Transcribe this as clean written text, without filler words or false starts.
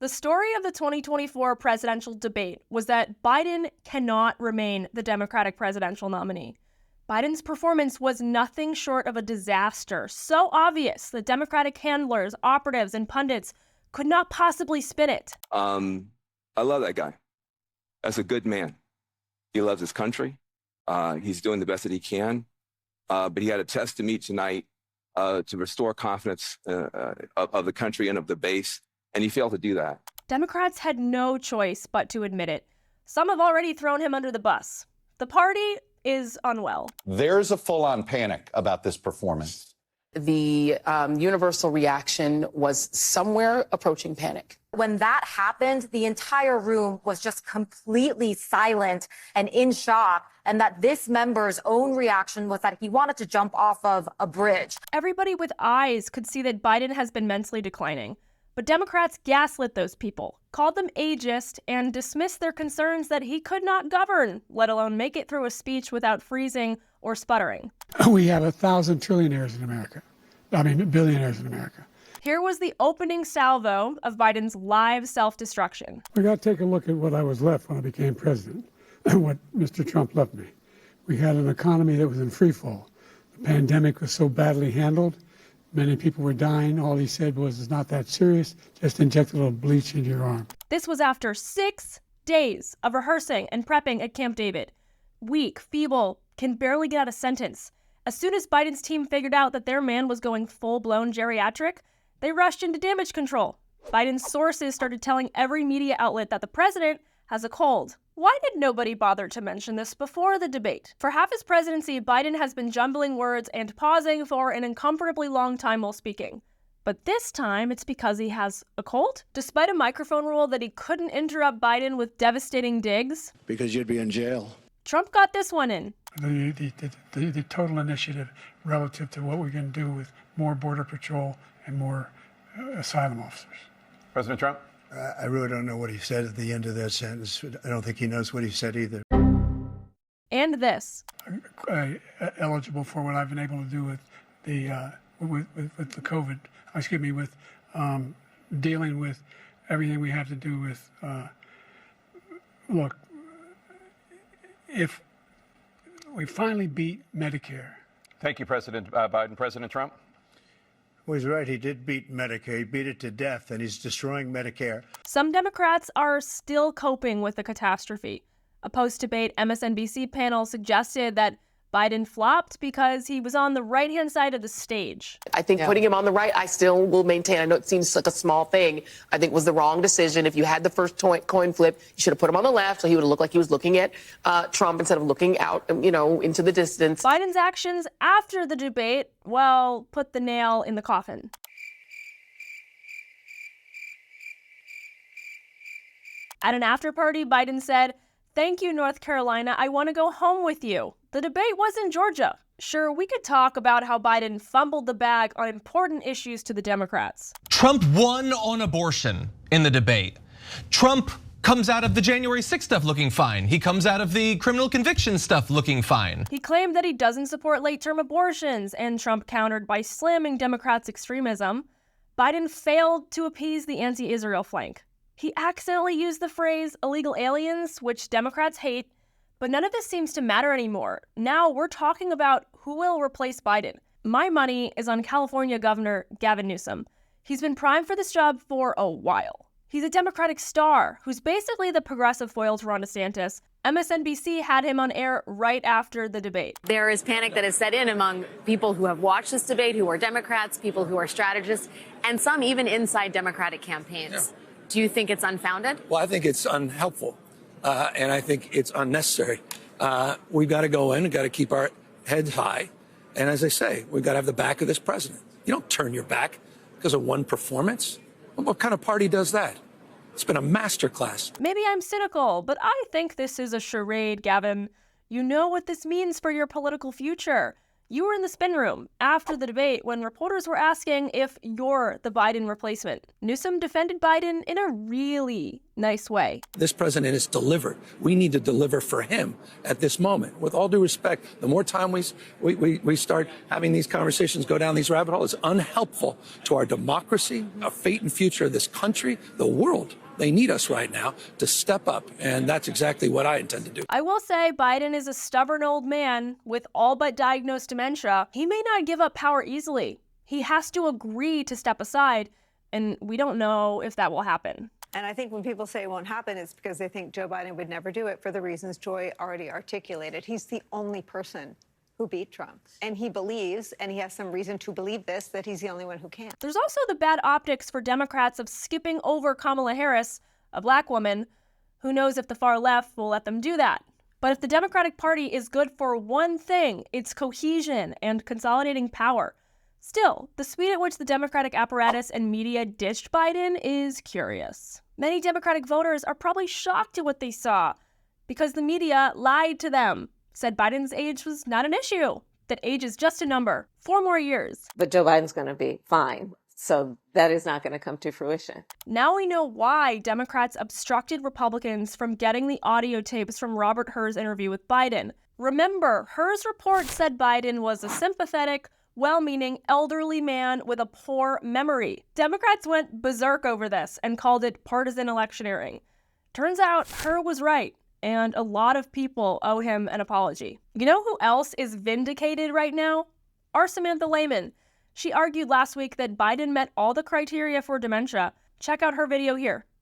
The story of the 2024 presidential debate was that Biden cannot remain the Democratic presidential nominee. Biden's performance was nothing short of a disaster, so obvious that Democratic handlers, operatives, and pundits could not possibly spin it. I love that guy. That's a good man. He loves his country. He's doing the best that he can. But he had a test to meet tonight to restore confidence of the country and of the base, and he failed to do that. Democrats had no choice but to admit it. Some have already thrown him under the bus. The party is unwell. There's a full-on panic about this performance. The universal reaction was somewhere approaching panic. When that happened, the entire room was just completely silent and in shock, and that this member's own reaction was that he wanted to jump off of a bridge. Everybody with eyes could see that Biden has been mentally declining. But Democrats gaslit those people, called them ageist, and dismissed their concerns that he could not govern, let alone make it through a speech without freezing or sputtering. We have 1,000 trillionaires in America. Billionaires in America. Here was the opening salvo of Biden's live self-destruction. We got to take a look at what I was left when I became president and what Mr. Trump left me. We had an economy that was in free fall. The pandemic was so badly handled. Many people were dying. All he said was, it's not that serious. Just inject a little bleach into your arm. This was after 6 days of rehearsing and prepping at Camp David. Weak, feeble, can barely get out a sentence. As soon as Biden's team figured out that their man was going full-blown geriatric, they rushed into damage control. Biden's sources started telling every media outlet that the president has a cold. Why did nobody bother to mention this before the debate? For half his presidency, Biden has been jumbling words and pausing for an uncomfortably long time while speaking. But this time, it's because he has a cold? Despite a microphone rule that he couldn't interrupt Biden with devastating digs. Because you'd be in jail. Trump got this one in. The total initiative relative to what we're going to do with more Border Patrol and more asylum officers. President Trump? I really don't know what he said at the end of that sentence. I don't think he knows what he said either. And this. Eligible for what I've been able to do with the the COVID. With dealing with everything we have to do with. Look, if we finally beat Medicare. Thank you, President Biden. President Trump? Well, he's right. He did beat Medicare. He beat it to death, and he's destroying Medicare. Some Democrats are still coping with the catastrophe. A post-debate MSNBC panel suggested that Biden flopped because he was on the right-hand side of the stage. I think putting him on the right, I still will maintain, I know it seems such a small thing, I think was the wrong decision. If you had the first coin flip, you should have put him on the left so he would have looked like he was looking at Trump instead of looking out, into the distance. Biden's actions after the debate, well, put the nail in the coffin. At an after-party, Biden said, "Thank you, North Carolina. I want to go home with you." The debate was in Georgia. Sure, we could talk about how Biden fumbled the bag on important issues to the Democrats. Trump won on abortion in the debate. Trump comes out of the January 6th stuff looking fine. He comes out of the criminal conviction stuff looking fine. He claimed that he doesn't support late-term abortions, and Trump countered by slamming Democrats' extremism. Biden failed to appease the anti-Israel flank. He accidentally used the phrase illegal aliens, which Democrats hate, but none of this seems to matter anymore. Now we're talking about who will replace Biden. My money is on California Governor Gavin Newsom. He's been primed for this job for a while. He's a Democratic star who's basically the progressive foil to Ron DeSantis. MSNBC had him on air right after the debate. There is panic that has set in among people who have watched this debate, who are Democrats, people who are strategists, and some even inside Democratic campaigns. Yeah. Do you think it's unfounded? Well, I think it's unhelpful, and I think it's unnecessary. We've got to go in and got to keep our heads high. And as I say, we've got to have the back of this president. You don't turn your back because of one performance. What kind of party does that? It's been a masterclass. Maybe I'm cynical, but I think this is a charade, Gavin. You know what this means for your political future. You were in the spin room after the debate when reporters were asking if you're the Biden replacement. Newsom defended Biden in a really nice way. This president has delivered. We need to deliver for him at this moment. With all due respect, the more time we start having these conversations, go down these rabbit holes, it's unhelpful to our democracy, our fate and future of this country, the world. They need us right now to step up, and that's exactly what I intend to do. I will say Biden is a stubborn old man with all but diagnosed dementia. He may not give up power easily. He has to agree to step aside, and we don't know if that will happen. And I think when people say it won't happen, it's because they think Joe Biden would never do it for the reasons Joy already articulated. He's the only person who beat Trump. And he believes, and he has some reason to believe this, that he's the only one who can. There's also the bad optics for Democrats of skipping over Kamala Harris, a black woman. Who knows if the far left will let them do that? But if the Democratic Party is good for one thing, it's cohesion and consolidating power. Still, the speed at which the Democratic apparatus and media ditched Biden is curious. Many Democratic voters are probably shocked at what they saw because the media lied to them, said Biden's age was not an issue, that age is just a number. 4 more years. But Joe Biden's going to be fine. So that is not going to come to fruition. Now we know why Democrats obstructed Republicans from getting the audio tapes from Robert Hur's interview with Biden. Remember, Hur's report said Biden was a sympathetic, well-meaning elderly man with a poor memory. Democrats went berserk over this and called it partisan electioneering. Turns out Hur was right, and a lot of people owe him an apology. You know who else is vindicated right now? Our Samantha Lehman. She argued last week that Biden met all the criteria for dementia. Check out her video here.